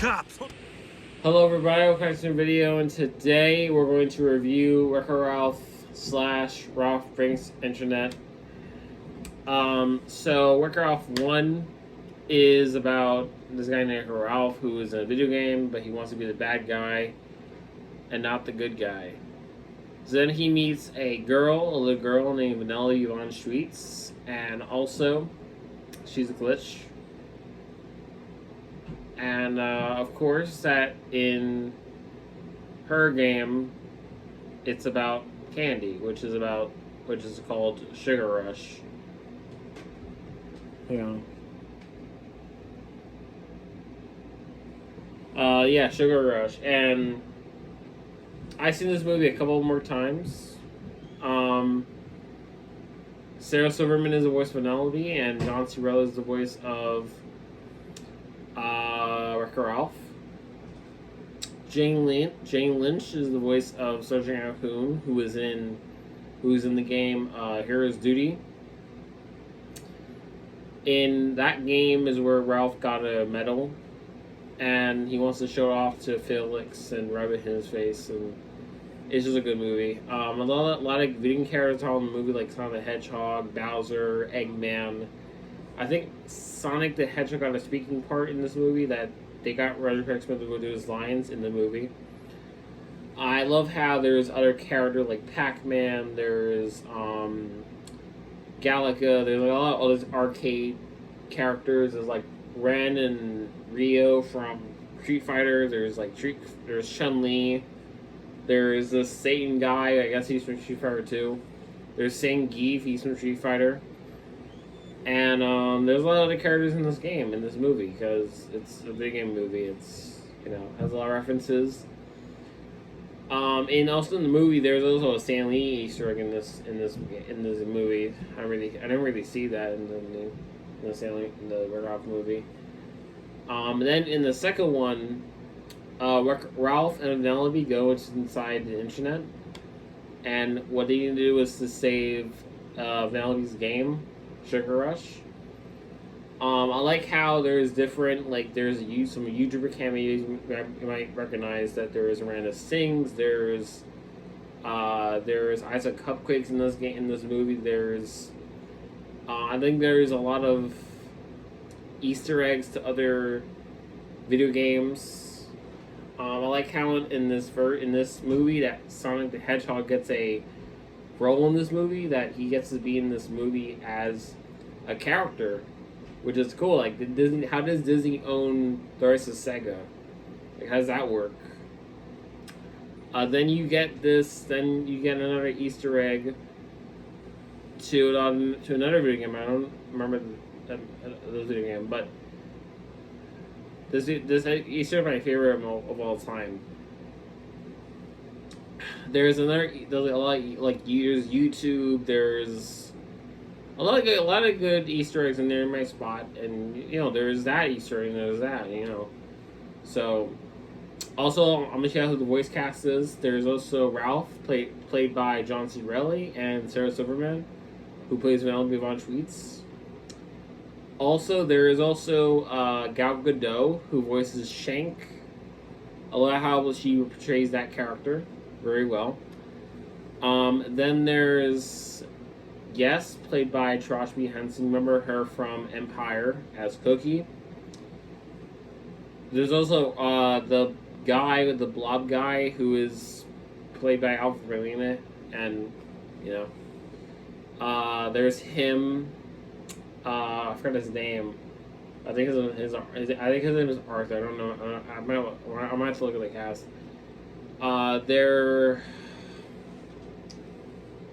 cops. Hello everybody, welcome back to a video, and today we're going to review Wreck-It Ralph / Ralph Breaks Internet. So Wreck-It Ralph 1 is about this guy named Ralph who is in a video game, but he wants to be the bad guy and not the good guy. So then he meets a little girl named Vanellope von Schweetz, and also she's a glitch. And of course, that in her game, it's about candy, which is called Sugar Rush. Yeah. Yeah, Sugar Rush, and I've seen this movie a couple more times. Sarah Silverman is the voice of Vanellope, and John C. Reilly is the voice of Wreck-It Ralph. Jane Lynch is the voice of Sergeant Calhoun, who is in the game Hero's Duty. In that game is where Ralph got a medal, and he wants to show it off to Felix and rub it in his face, and it's just a good movie. A lot of video characters are in the movie, like Sonic the Hedgehog, Bowser, Eggman. I think Sonic the Hedgehog got a speaking part in this movie that they got Roger Craig Smith to go do his lines in the movie. I love how there's other characters like Pac-Man, there's Galaga, there's like a lot of other arcade characters. There's like Ren and Rio from Street Fighter, there's Chun-Li, there's this Satan guy, I guess he's from Street Fighter 2. There's Zangief, he's from Street Fighter. And there's a lot of other characters in this movie, because it's a big game movie. It's, has a lot of references. And also in the movie, there's also a Stan Lee Easter egg in this movie. I didn't really see that in the Wreck-It Ralph movie. Then in the second one, Ralph and Vanellope go inside the internet, and what they need to do is to save Vanellope's game, Sugar Rush. I like how there's different, there's some YouTuber cameos you might recognize. That there is Miranda Sings, there's Isaac Cupcakes in this movie. There's I think there's a lot of Easter eggs to other video games. I like how in this movie that Sonic the Hedgehog gets a role in this movie, that he gets to be in this movie as a character, which is cool. How does Disney own the rest of Sega? How does that work? Then you get another Easter egg to another video game. I don't remember the video game, but this Easter egg is my favorite of all time. There's a lot there's YouTube. There's a lot of good Easter eggs in there in my spot, and there's that Easter egg and there's that. So also I'm gonna shout out who the voice cast is. There's also Ralph played by John C. Reilly, and Sarah Silverman, who plays Vanellope von Schweetz. Also, there is Gal Gadot, who voices Shank. I love how she portrays that character very well. Then there's Yes, played by Taraji P. Henson. Remember her from Empire as Cookie. There's also the guy with the blob guy, who is played by Alfred Molina, and there's him. I forgot his name. I think his name is Arthur. I don't know. I might have to look at the cast.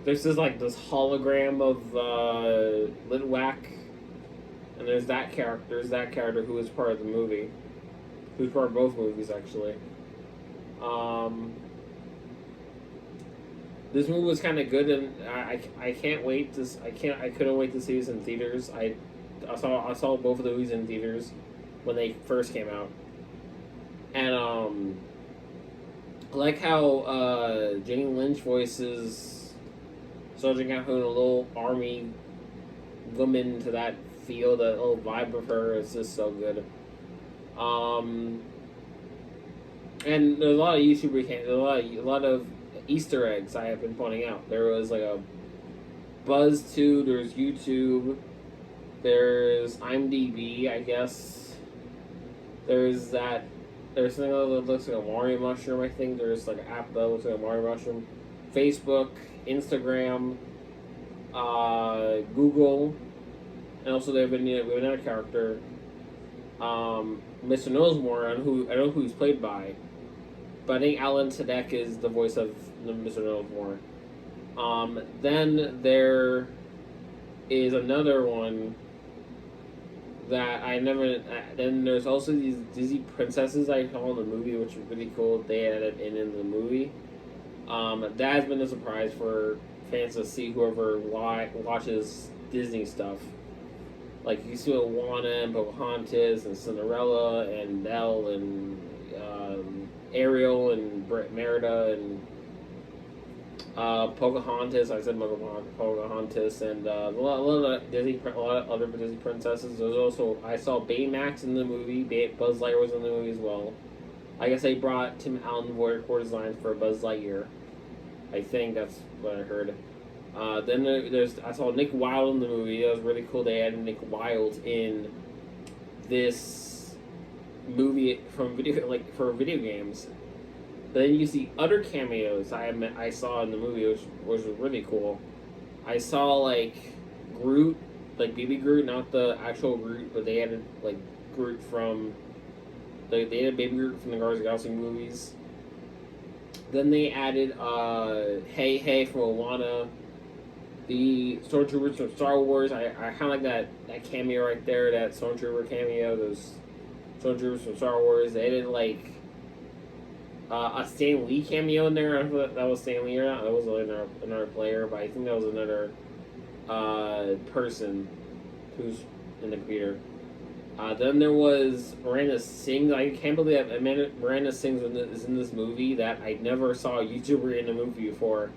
There's this hologram of Litwack, and there's that character who is part of the movie, who's part of both movies actually. This movie was kind of good, and I couldn't wait to see this in theaters. I saw both of the movies in theaters when they first came out, and I like how Jane Lynch voices Sergeant Calhoun, a little army woman to that feel, that little vibe of her is just so good. And there's a lot of YouTuber there's a lot of Easter eggs I have been pointing out. There was like a BuzzTube, there's YouTube, there's IMDb, I guess. There's that. There's something that looks like a Mario mushroom. I think there's like an app that looks like a Mario mushroom. Facebook, Instagram, Google, and also we have another character, Mr. Nosmore, I don't know who he's played by, but I think Alan Tudyk is the voice of Mr. Nosmore. Then there is another one that I never. Then there's also these Disney princesses I saw in the movie, which are really cool. They added in the movie. That has been a surprise for fans to see whoever watches Disney stuff. Like you see Moana and Pocahontas and Cinderella and Belle and Ariel and Merida and Pocahontas. I said Pocahontas and a lot of other Disney princesses. There's also I saw Baymax in the movie. Buzz Lightyear was in the movie as well. I guess they brought Tim Allen voice design for Buzz Lightyear. I think that's what I heard. Then I saw Nick Wilde in the movie. That was really cool. They added Nick Wilde in this movie from for video games. But then you see other cameos I saw in the movie, which was really cool. I saw like Groot, like Baby Groot, not the actual Groot, but they added like Groot from they added Baby Groot from the Guardians of the Galaxy movies. Then they added Hey Hey from Moana, the Stormtroopers from Star Wars. I kind of like that cameo right there, that Stormtrooper cameo. Those Stormtroopers from Star Wars. They did like a Stan Lee cameo in there. I don't know if that was Stan Lee or not. That was another player, but I think that was another person who's in the computer. Then there was Miranda Sings. I can't believe that Miranda Sings is in this movie that I never saw a YouTuber in a movie before,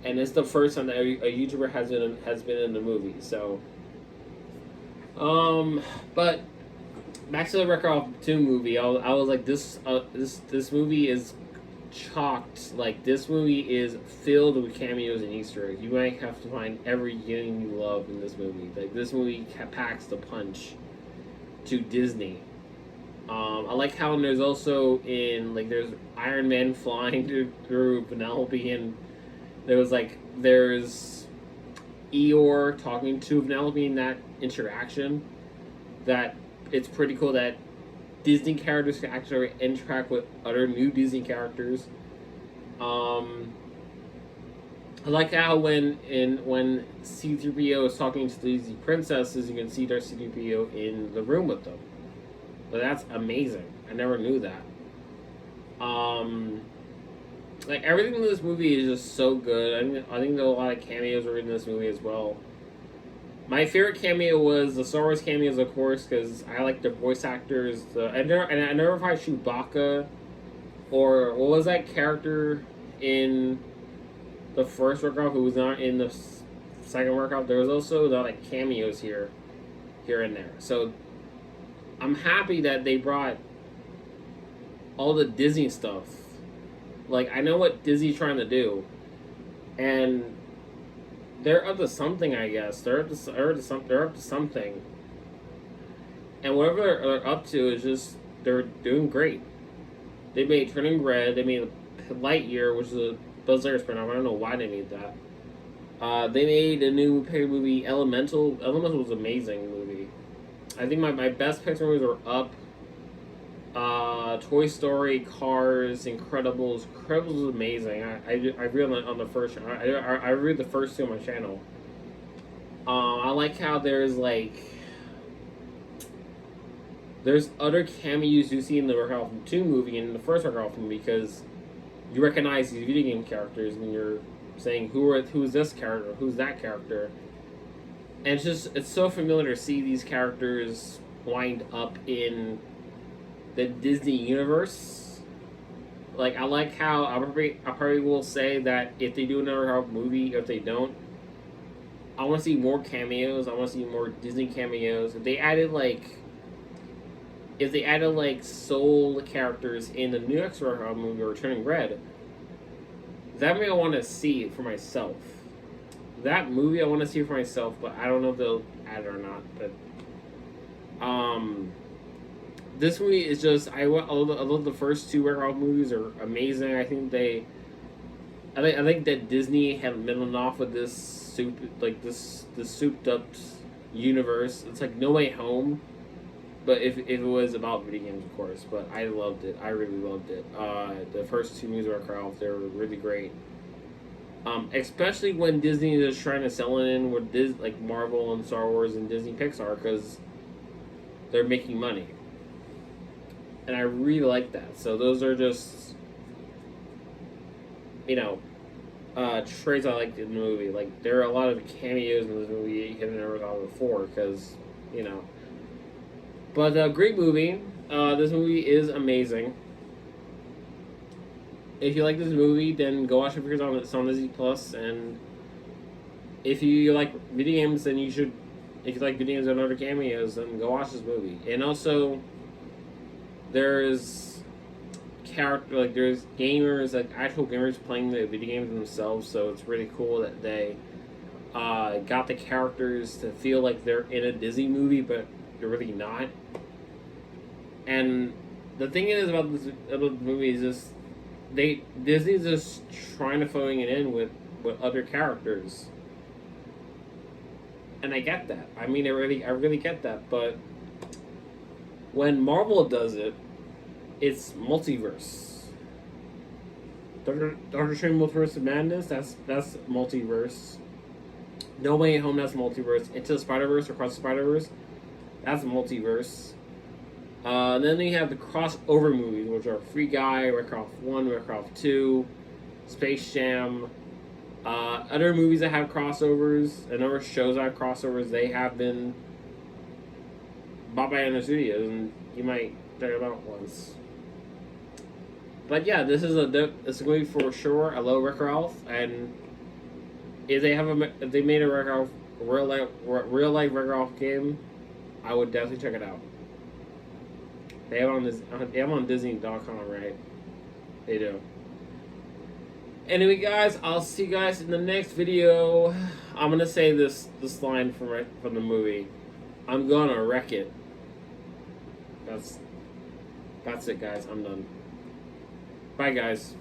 and it's the first time that a YouTuber has been in the movie. So, but back to the Wreck-It 2 movie. I was like, this movie is chocked. Like, this movie is filled with cameos and Easter eggs. You might have to find every game you love in this movie. Like, this movie packs the punch to Disney. I like how there's also there's Iron Man flying through Penelope, and there's Eeyore talking to Penelope in that interaction. That it's pretty cool that Disney characters can actually interact with other new Disney characters. I like how when C-3PO is talking to these princesses, you can see their C-3PO in the room with them. But that's amazing. I never knew that. Like everything in this movie is just so good. I think there are a lot of cameos were in this movie as well. My favorite cameo was the Star Wars cameos, of course, because I like the voice actors. I never find Chewbacca, or what was that character in the first workout who was not in the second workout? There was also the cameos here and there. So I'm happy that they brought all the Disney stuff. Like, I know what Disney's trying to do, and they're up to something, I guess. They're up to something. And whatever they're up to is just, they're doing great. They made Turning Red, they made Lightyear, which is a Buzz Lightyear spin-off. I don't know why they made that. They made a new Pixar movie, Elemental. Elemental was an amazing movie. I think my best Pixar movies were Up, Toy Story, Cars, Incredibles. Incredibles was amazing. I reviewed on the first. I reviewed the first two on my channel. I like how there's other cameos you see in the Wreck-It 2 movie and in the first Wreck-It movie, because you recognize these video game characters and you're saying who's this character, who's that character, and it's so familiar to see these characters wind up in the Disney universe. Like, I like how I probably will say that if they do another movie, if they don't, I want to see more cameos. I want to see more Disney cameos. If they added if they added like soul characters in the new X-Men movie or Turning Red, that movie I want to see for myself. That movie I want to see for myself, but I don't know if they'll add it or not. But this movie is just I love the first two Wreck-It movies are amazing. I think that Disney had been off with this souped up universe. It's like No Way Home, but if it was about video games, of course. But I loved it. I really loved it. The first two movies of Wreck-It, they were really great. Especially when Disney is trying to sell it in with like Marvel and Star Wars and Disney Pixar because they're making money, and I really like that. So those are just traits I liked in the movie. Like there are a lot of cameos in this movie you have never thought of before because you know. But great movie. This movie is amazing. If you like this movie, then go watch it because it's on Disney Plus. And if you like video games, then you should. If you like video games and other cameos, then go watch this movie. And also, there's there's gamers, like actual gamers playing the video games themselves. So it's really cool that they got the characters to feel like they're in a Disney movie, but they're really not. And the thing is about the movie is just Disney's just trying to phone it in with other characters, and I get that. I mean, I really get that. But when Marvel does it, it's multiverse. Doctor Strange Multiverse of Madness. That's multiverse. No Way Home. That's multiverse. Into the Spider-Verse or Across the Spider-Verse. That's multiverse. Then you have the crossover movies, which are Free Guy, Wreck-It 1, Wreck-It 2, Space Jam. Other movies that have crossovers, and other shows that have crossovers, they have been bought by other studios, and you might check them out once. But yeah, this is a movie for sure. I love Wreck-It, and if they made a Wreck-It real life Wreck-It game, I would definitely check it out. They have on Disney.com, right? They do. Anyway, guys, I'll see you guys in the next video. I'm gonna say this line from the movie. I'm gonna wreck it. That's it, guys. I'm done. Bye, guys.